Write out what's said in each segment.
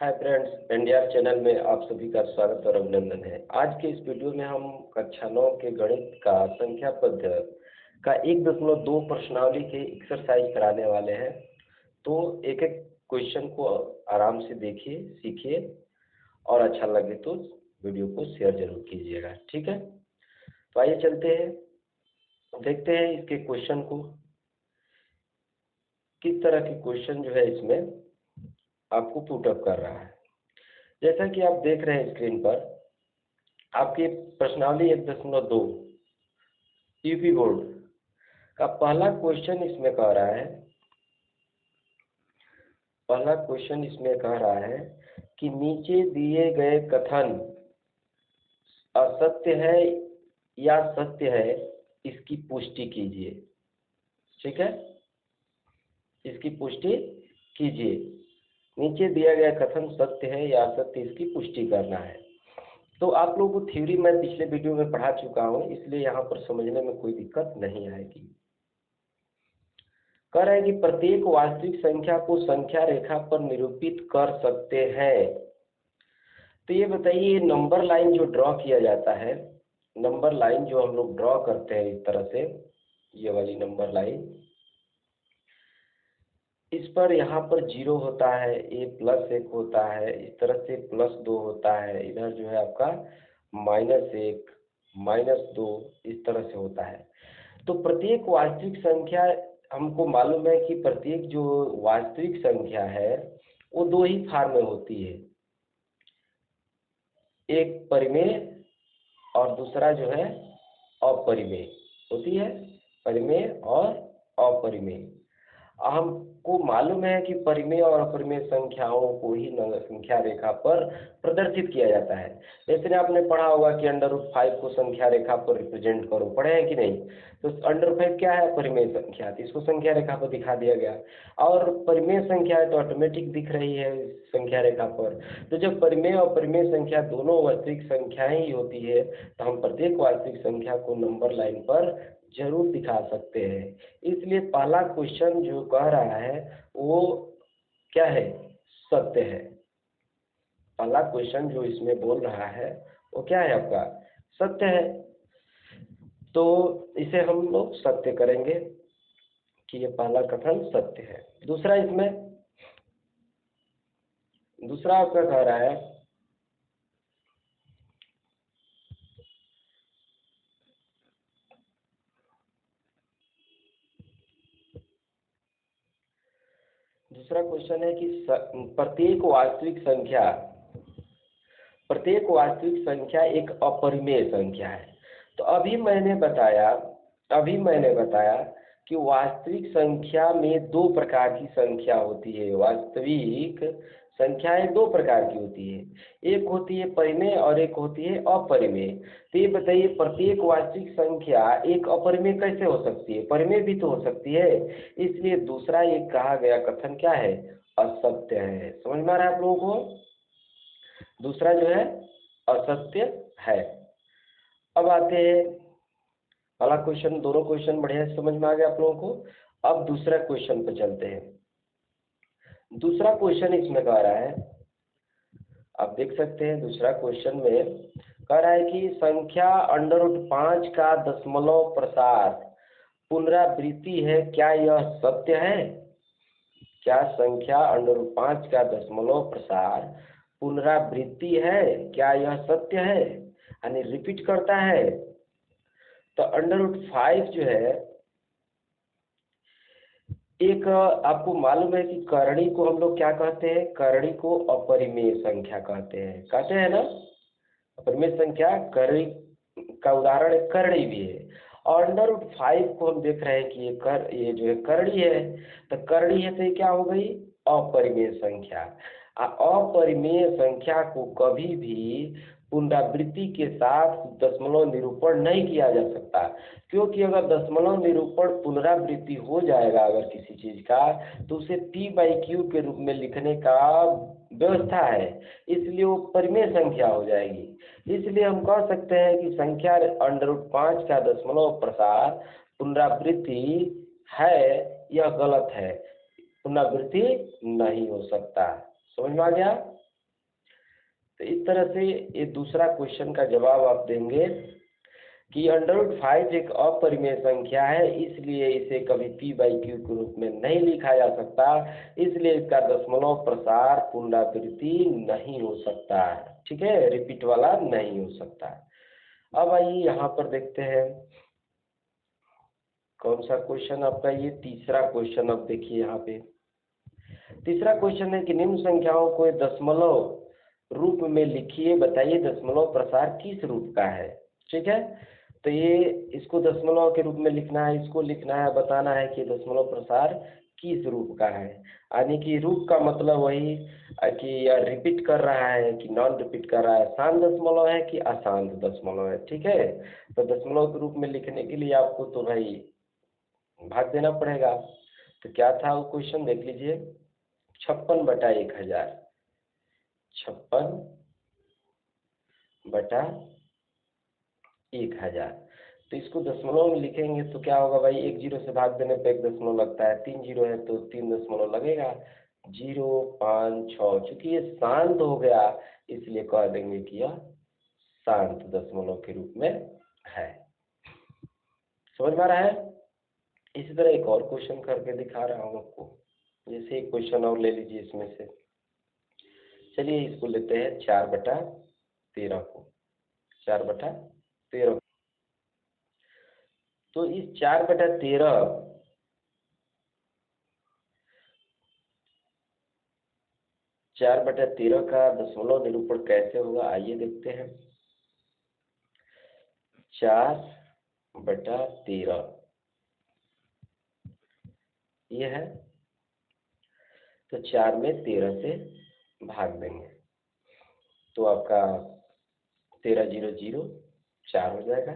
Hi friends, NDR channel में आप सभी का स्वागत और अभिनंदन है। आज के इस वीडियो में हम कक्षा 9 के गणित का संख्या पद का 1.2 प्रश्नावली के एक्सरसाइज कराने वाले हैं। तो एक एक क्वेश्चन को आराम से देखिए, सीखिए और अच्छा लगे तो वीडियो को शेयर जरूर कीजिएगा, ठीक है। तो आइए चलते हैं, देखते हैं इसके क्वेश्चन को। किस तरह के क्वेश्चन जो है इसमें आपको पुट अप कर रहा है। जैसा कि आप देख रहे हैं स्क्रीन पर, आपकी प्रश्नावली 1.2 यूपी बोर्ड का पहला क्वेश्चन इसमें कह रहा है, कि नीचे दिए गए कथन असत्य है या सत्य है, इसकी पुष्टि कीजिए। ठीक है, इसकी पुष्टि कीजिए। नीचे दिया गया कथन सत्य है या असत्य, इसकी पुष्टि करना है। तो आप लोगों को थ्योरी मैं पिछले वीडियो में पढ़ा चुका हूं, इसलिए यहाँ पर समझने में कोई दिक्कत नहीं आएगी। कह रहे हैं कि प्रत्येक वास्तविक संख्या को संख्या रेखा पर निरूपित कर सकते हैं। तो ये बताइए, नंबर लाइन जो ड्रॉ किया जाता है, नंबर लाइन जो हम लोग ड्रॉ करते हैं इस तरह से, ये वाली नंबर लाइन, इस पर यहाँ पर 0 होता है, a+1 होता है, इस तरह से +2 होता है, इधर जो है आपका -1 -2 इस तरह से होता है। तो प्रत्येक वास्तविक संख्या, हमको मालूम है कि प्रत्येक जो वास्तविक संख्या है वो दो ही फॉर्म में होती है, एक परिमेय और दूसरा जो है अपरिमेय होती है, परिमेय और अपरिमेय। हमको मालूम है कि परिमेय और अपरिमेय संख्याओं को ही संख्या रेखा पर प्रदर्शित किया जाता है। जैसे आपने पढ़ा होगा कि √5 को संख्या रेखा पर रिप्रेजेंट करो, पढ़े हैं कि नहीं? तो √5 क्या है? परिमेय संख्या, तो इसको संख्या रेखा पर दिखा दिया गया। और परिमेय संख्या है तो ऑटोमेटिक दिख रही है संख्या रेखा पर। तो जब परिमेय और अपरिमेय संख्या दोनों वास्तविक संख्याएं ही होती है, तो हम प्रत्येक वास्तविक संख्या को नंबर लाइन पर जरूर दिखा सकते हैं। इसलिए पहला क्वेश्चन जो कह रहा है वो क्या है? सत्य है। पहला क्वेश्चन जो इसमें बोल रहा है वो क्या है? आपका सत्य है। तो इसे हम लोग सत्य करेंगे कि ये पहला कथन सत्य है। दूसरा, इसमें दूसरा आपका कह रहा है दूसरा क्वेश्चन है कि प्रत्येक वास्तविक संख्या एक अपरिमेय संख्या है। तो अभी मैंने बताया कि वास्तविक संख्या में दो प्रकार की संख्या होती है। वास्तविक संख्याएं दो प्रकार की होती है, एक होती है परिमेय और एक होती है अपरिमेय। तो ये बताइए, प्रत्येक वास्तविक संख्या एक अपरिमेय कैसे हो सकती है? परिमेय भी तो हो सकती है। इसलिए दूसरा ये कहा गया कथन क्या है? असत्य है। समझ में आ रहा है आप लोगों को? दूसरा जो है असत्य है। अब आते हैं पहला क्वेश्चन, दोनों क्वेश्चन बढ़िया से समझ में आ गया आप लोगों को। अब दूसरा क्वेश्चन पे चलते हैं। दूसरा क्वेश्चन इसमें कह रहा है, आप देख सकते हैं दूसरा क्वेश्चन में कह रहा है कि संख्या √5 का दशमलव प्रसार पुनरावृत्ति है, क्या यह सत्य है? क्या संख्या √5 का दशमलव प्रसार पुनरावृत्ति है, क्या यह सत्य है? यानी रिपीट करता है। तो √5 जो है, एक आपको मालूम है कि करणी को हम लोग क्या कहते हैं? करणी को अपरिमेय संख्या कहते हैं ना। अपरिमेय संख्या करणी का उदाहरण करणी भी है। और √5 को हम देख रहे हैं कि ये जो है करणी है। तो करणी है तो ये क्या हो गई? अपरिमेय संख्या। अपरिमेय संख्या को कभी भी पुनरावृत्ति के साथ दशमलव निरूपण नहीं किया जा सकता, क्योंकि अगर दशमलव निरूपण पुनरावृत्ति हो जाएगा अगर किसी चीज का, तो उसे p/q के रूप में लिखने का व्यवस्था है, इसलिए वो परिमेय संख्या हो जाएगी। इसलिए हम कह सकते हैं कि संख्या √5 का दशमलव प्रसार पुनरावृत्ति है, यह गलत है, पुनरावृत्ति नहीं हो सकता। समझ में आ गया? तो इस तरह से ये दूसरा क्वेश्चन का जवाब आप देंगे कि √5 एक अपरिमेय संख्या है, इसलिए इसे कभी p/q के रूप में नहीं लिखा जा सकता, इसलिए इसका दशमलव प्रसार पुनरावृत्ति नहीं हो सकता है। ठीक है, रिपीट वाला नहीं हो सकता। अब आइए यहाँ पर देखते हैं कौन सा क्वेश्चन आपका, ये तीसरा क्वेश्चन। अब देखिए यहाँ पे तीसरा क्वेश्चन है कि निम्न संख्याओं को दशमलव रूप में लिखिए, बताइए दशमलव प्रसार किस रूप का है। ठीक है, तो ये इसको दशमलव के रूप में लिखना है, इसको लिखना है, बताना है कि दशमलव प्रसार किस रूप का है। यानी कि रूप का मतलब वही कि यह रिपीट कर रहा है कि नॉन रिपीट कर रहा है, शांत दशमलव है कि अशांत दशमलव है। ठीक है, तो दशमलव के रूप में लिखने के लिए आपको तो भाई भाग देना पड़ेगा। तो क्या था वो क्वेश्चन, देख लीजिए। 56/1000, 56/1000। तो इसको दशमलव में लिखेंगे तो क्या होगा भाई, 1 जीरो से भाग देने पे 1 दशमलव लगता है, 3 जीरो है तो 3 दशमलव लगेगा, 0 5 6। चूंकि ये शांत हो गया इसलिए कह देंगे कि यह शांत दशमलव के रूप में है। समझ में आ रहा है। इसी तरह एक और क्वेश्चन करके दिखा रहा हूँ आपको। जैसे एक क्वेश्चन और ले लीजिए इसमें से। चलिए इसको लेते हैं 4/13 को, 4/13। तो इस 4/13 का दशमलव निरूपण कैसे होगा, आइए देखते हैं। 4/13 ये है, तो 4 में 13 से भाग देंगे तो आपका 13 0 0 4 हो जाएगा।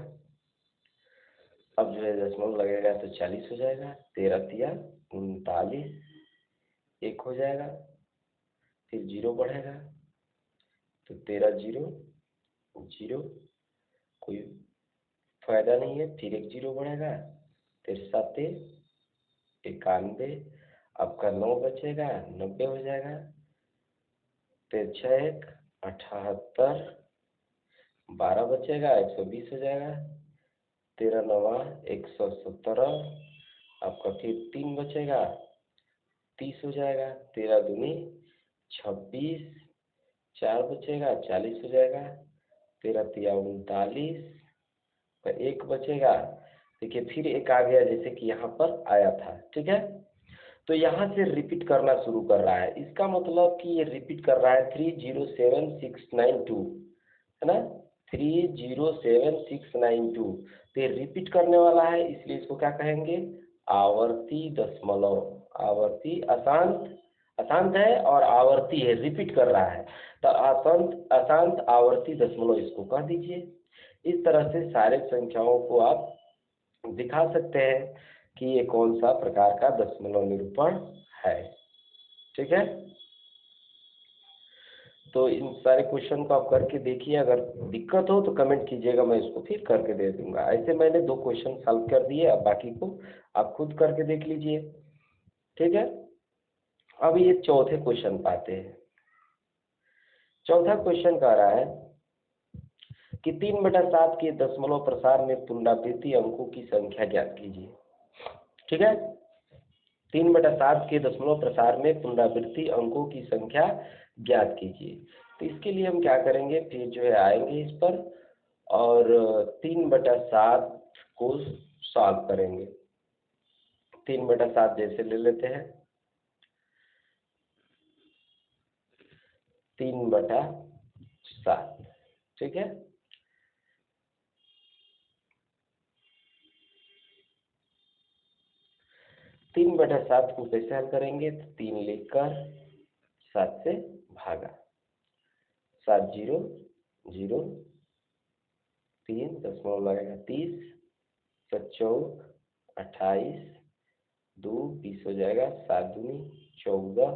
अब जो है दशमलव लगेगा तो 40 हो जाएगा, 13 तिया 39, 1 हो जाएगा, फिर 0 बढ़ेगा तो 13 0 0, कोई फायदा नहीं है, फिर 1 0 बढ़ेगा, 13 91, आपका 9 बचेगा, 90 हो जाएगा, 13 78, 12 बचेगा, 120 हो जाएगा, 13 9 117, आपका फिर 3 बचेगा, 30 हो जाएगा, 13 दूनी 26, 4 बचेगा, 40 हो जाएगा, 13 तिया 39, 1 बचेगा। देखिए फिर एक आ गया जैसे कि यहाँ पर आया था। ठीक है, तो यहाँ से रिपीट करना शुरू कर रहा है, इसका मतलब कि ये रिपीट कर रहा है 307692, है ना, 307692। तो ये रिपीट करने वाला है, इसलिए इसको क्या कहेंगे, आवर्ती दशमलव। आवर्ती, अशांत, अशांत है और आवर्ती है, रिपीट कर रहा है, तो अशांत अशांत आवर्ती दशमलव इसको कह दीजिए। इस तरह से सारे संख्याओं को आप दिखा सकते हैं कि ये कौन सा प्रकार का दशमलव निरूपण है। ठीक है, तो इन सारे क्वेश्चन को आप करके देखिए, अगर दिक्कत हो तो कमेंट कीजिएगा, मैं इसको फिर करके दे दूंगा। ऐसे मैंने 2 क्वेश्चन सॉल्व कर दिए, अब बाकी को आप खुद करके देख लीजिए। ठीक है, अब ये चौथे क्वेश्चन पाते हैं। चौथा क्वेश्चन कह रहा है कि 3/7 के दशमलव प्रसार में पुनरावृत्ति अंकों की संख्या ज्ञात कीजिए। ठीक है, 3/7 के दशमलव प्रसार में पुनरावृत्ति अंकों की संख्या ज्ञात कीजिए। तो इसके लिए हम क्या करेंगे, फिर जो है आएंगे इस पर और 3/7 को सॉल्व करेंगे। 3/7 जैसे ले लेते हैं, 3/7। ठीक है, 3/7 को कैसे हल करेंगे, तो 3 लेकर 7 से भागा, 7 0 0, 3 दशमलव लगेगा 30, 7 चौक 28, 2 20 हो जाएगा, 7 दूनी 14,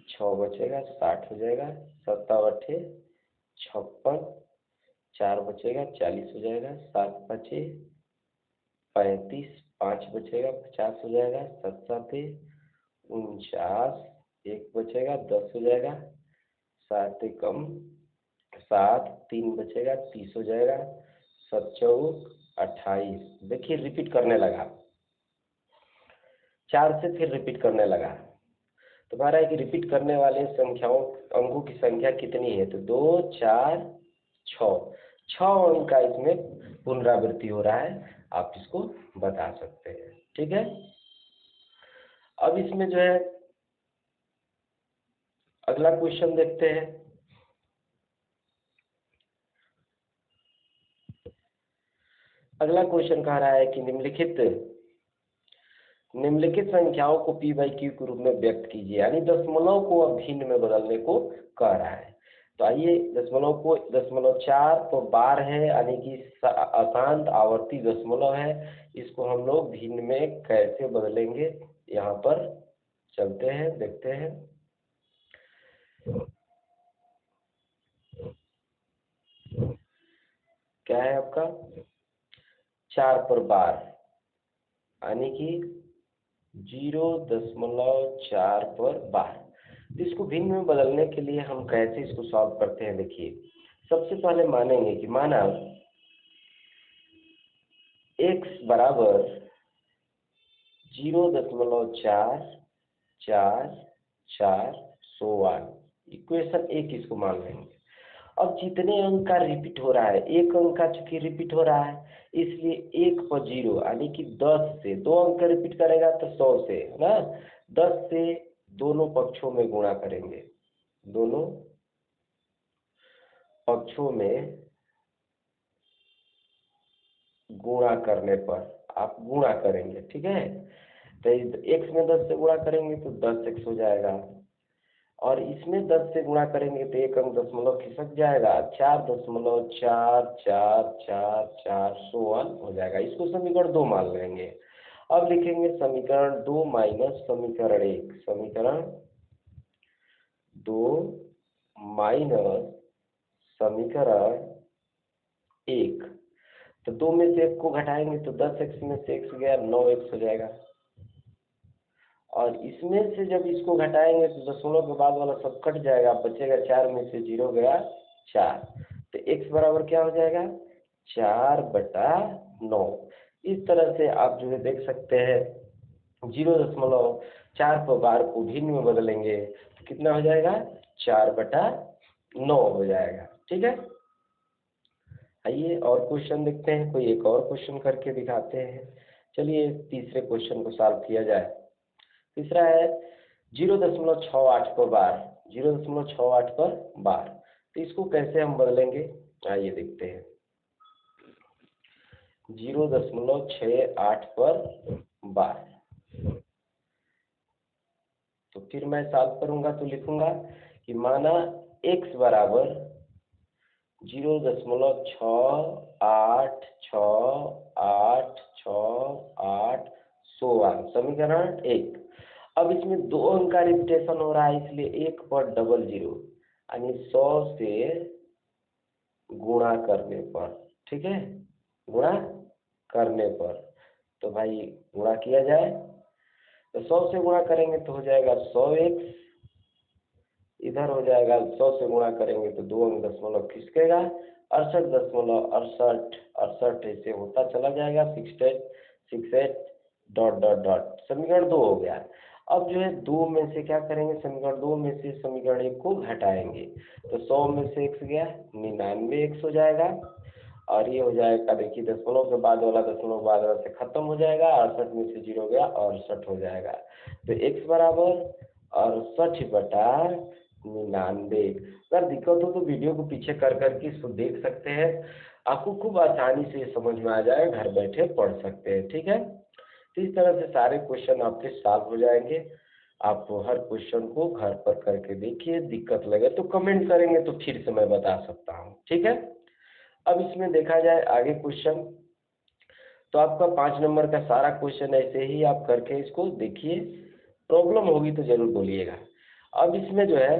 6 बचेगा, 60 हो जाएगा, 7 8 56, 4 बचेगा, 40 हो जाएगा, 7 बचे 35, 5 बचेगा, 50 हो जाएगा, 7 7 49, 1 बचेगा, 10 हो जाएगा, 7 कम 7, 3 बचेगा, 30 हो जाएगा, 7 चौक 28। देखिए रिपीट करने लगा, 4 से फिर रिपीट करने लगा। तो कह रहा है कि रिपीट करने वाले संख्याओं अंकों की संख्या कितनी है, तो 2, 4, 6, 6 अंक का इसमें पुनरावृत्ति हो रहा है, आप इसको बता सकते हैं। ठीक है, अब इसमें जो है अगला क्वेश्चन देखते हैं। अगला क्वेश्चन कह रहा है कि निम्नलिखित संख्याओं को p बाई क्यू के रूप में व्यक्त कीजिए, यानी दशमलव को अब भिन्न में बदलने को कह रहा है। तो आइए, दशमलव को 0.4 तो बार है, यानी कि अशांत आवर्ती दशमलव है, इसको हम लोग भिन्न में कैसे बदलेंगे, यहाँ पर चलते हैं, देखते हैं। क्या है आपका 4 पर बार, यानी कि 0.4 पर बार। तो इसको भिन्न में बदलने के लिए हम कैसे इसको सॉल्व करते हैं, देखिए सबसे पहले मानेंगे कि माना x बराबर 0.444 इक्वेशन 1 इसको मान लेंगे। अब जितने अंक का रिपीट हो रहा है, एक अंक का चूंकि रिपीट हो रहा है, इसलिए 1 पर 0 यानी कि 10 से 2 अंक का रिपीट करेगा तो 100 से, है ना, 10 से दोनों पक्षों में गुणा करेंगे, दोनों पक्षों में गुणा करने पर आप गुणा करेंगे। ठीक है, तो x में 10 से गुणा करेंगे तो 10x हो जाएगा, और इसमें 10 से गुणा करेंगे तो एक अंक दशमलव खिसक जाएगा, 4.4444 हो जाएगा। इसको समीकरण 2 मान लेंगे। अब लिखेंगे समीकरण 2 माइनस समीकरण 1, समीकरण 2 माइनस समीकरण 1। तो 2 में से 1 को घटाएंगे तो 10x में से x गया, 9x हो जाएगा, और इसमें से जब इसको घटाएंगे तो दशमलव के बाद वाला सब कट जाएगा, बचेगा 4 में से 0 गया 4, तो x बराबर क्या हो जाएगा 4/9। इस तरह से आप जो है देख सकते हैं 0.4 पर बार को भिन्न में बदलेंगे तो कितना हो जाएगा 4/9 हो जाएगा। ठीक है, आइए और क्वेश्चन देखते हैं, कोई एक और क्वेश्चन करके दिखाते हैं। चलिए तीसरे क्वेश्चन को सॉल्व किया जाए। तीसरा है 0.68 पर बार, 0.68 पर बार, तो इसको कैसे हम बदलेंगे, आइए देखते हैं। 0.68 पर बार, तो फिर मैं सॉल्व करूंगा तो लिखूंगा कि माना x बराबर 0.6868 समीकरण 1। अब इसमें 2 अंक का रिपीटेशन हो रहा है, इसलिए 1 पर 00 यानी 100 से गुणा करने पर, ठीक है, गुणा करने पर, तो भाई गुणा किया जाए तो 100 से गुणा करेंगे तो हो जाएगा 100x, इधर हो जाएगा 100 से गुणा करेंगे तो 2 अंक दशमलव खिसकेगा, 68.68 ऐसे होता चला जाएगा, 68 डॉट डॉट डॉट, समीकरण 2 हो गया। अब जो है 2 में से क्या करेंगे, समीकरण 2 में से समीकरण 1 को घटाएंगे तो 100 में से x गया 99x हो जाएगा, और ये हो जाएगा देखिए दशमलव के बाद वाला दशमलव बाद वाला से खत्म हो जाएगा, 68 में से 0 गया 68 हो जाएगा, तो x बराबर 68/99। अगर दिक्कत हो तो वीडियो को पीछे कर करके इसको देख सकते हैं, आपको खूब आसानी से समझ में आ जाए, घर बैठे पढ़ सकते हैं। ठीक है, तो इस तरह से सारे क्वेश्चन आपके सॉल्व हो जाएंगे। आप हर क्वेश्चन को घर पर करके देखिए, दिक्कत लगे तो कमेंट करेंगे तो फिर से मैं बता सकता हूँ। ठीक है, अब इसमें देखा जाए आगे क्वेश्चन, तो आपका 5 नंबर का सारा क्वेश्चन ऐसे ही आप करके इसको देखिए, प्रॉब्लम होगी तो जरूर बोलिएगा। अब इसमें जो है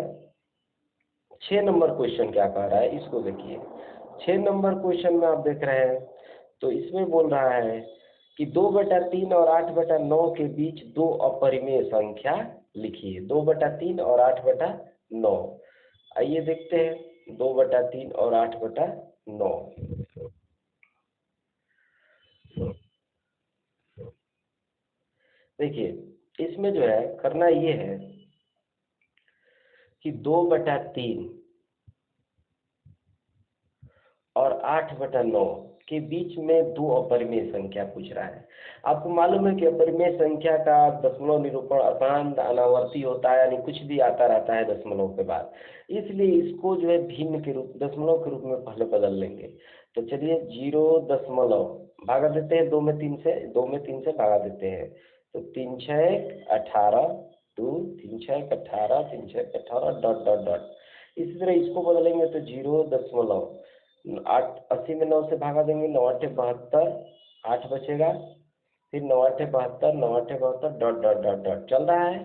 6 नंबर क्वेश्चन क्या कह रहा है, इसको देखिए। 6 नंबर क्वेश्चन में आप देख रहे हैं तो इसमें बोल रहा है कि 2/3 और 8/9 के बीच 2 अपरिमेय संख्या लिखिए, 2/3 और 8/9। आइए देखते हैं, 2/3 और 8/9। देखिए इसमें जो है करना ये है कि 2/3 और 8/9 के बीच में दो अपरिमेय संख्या पूछ रहा है। आपको मालूम है कि अपरिमेय संख्या का दशमलव निरूपण आसान अनावर्ती होता है, यानी कुछ भी आता रहता है दशमलव के बाद, इसलिए इसको जो है भिन्न के रूप दशमलव के रूप में पहले बदल लेंगे। तो चलिए 0 भागा देते हैं 2 में 3 से भागा देते हैं। तो 3 6 18 2 3 6 18 3 6 18 डॉट डॉट डॉट। इसी तरह इसको बदलेंगे तो 0.8 80 में 9 से भागा देंगे, 9×8 = 72, 8 बचेगा, फिर 9×8 = 72, 9×8 = 72 डॉट डॉट डॉट डॉट चल रहा है।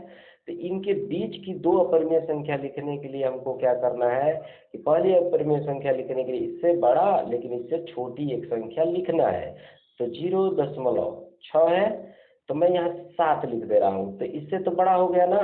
तो इनके बीच की दो अपरिमेय संख्या लिखने के लिए हमको क्या करना है कि पहली अपरिमेय संख्या लिखने के लिए इससे बड़ा लेकिन इससे छोटी एक संख्या लिखना है। तो 0.6 है तो मैं यहाँ 7 लिख दे रहा हूँ, तो इससे तो बड़ा हो गया ना।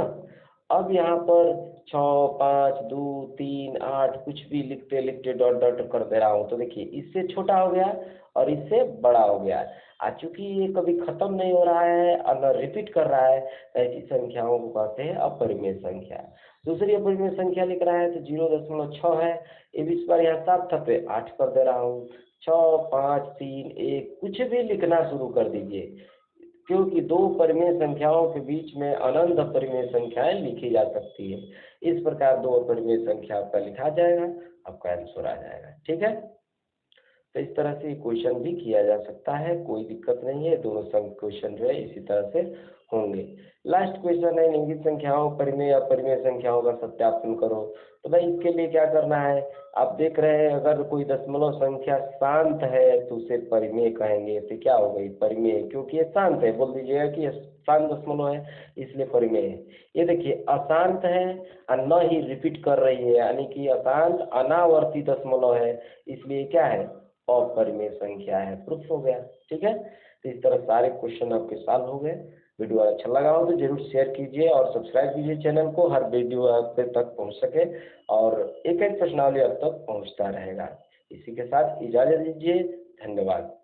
अब यहाँ पर 6 5 2 3 8 कुछ भी लिखते लिखते डॉट डॉट कर दे रहा हूँ, तो देखिए इससे छोटा हो गया और इससे बड़ा हो गया। चूंकि ये कभी खत्म नहीं हो रहा है और न रिपीट कर रहा है, ऐसी संख्याओं को कहते हैं अपरिमेय संख्या। दूसरी अपरिमेय संख्या लिख रहा है तो 0.6 है, ये भी इस बार यहाँ 7 था पे 8 कर दे रहा हूँ। 6 5 3 1 कुछ भी लिखना शुरू कर दीजिए, क्योंकि दो परिमेय संख्याओं के बीच में अनंत अपरिमेय संख्याएं लिखी जा सकती है। इस प्रकार दो अपरिमेय संख्या आपका लिखा जाएगा, आपका आंसर आ जाएगा। ठीक है, तो इस तरह से क्वेश्चन भी किया जा सकता है, कोई दिक्कत नहीं है। दोनों क्वेश्चन जो है इसी तरह से होंगे। लास्ट क्वेश्चन है निम्नलिखित संख्याओं परिमेय अपरिमेय संख्याओं का सत्यापन करो। तो भाई इसके लिए क्या करना है, आप देख रहे हैं अगर कोई दशमलव संख्या शांत है तो उसे परिमेय कहेंगे। तो क्या हो गई परिमेय, क्योंकि ये शांत है, बोल दीजिएगा कि ये शांत दशमलव है इसलिए परिमेय है। ये देखिए अशांत है और न ही रिपीट कर रही है, यानी कि अशांत अनावर्ती दशमलव है, इसलिए क्या है अपरिमेय संख्या है। प्रूफ हो गया। ठीक है, तो इस तरह सारे क्वेश्चन आपके सॉल्व हो गए। वीडियो अच्छा लगा हो तो जरूर शेयर कीजिए और सब्सक्राइब कीजिए चैनल को, हर वीडियो आप तक पहुंच सके और एक एक प्रश्नावली आप तक पहुंचता रहेगा। इसी के साथ इजाजत दीजिए, धन्यवाद।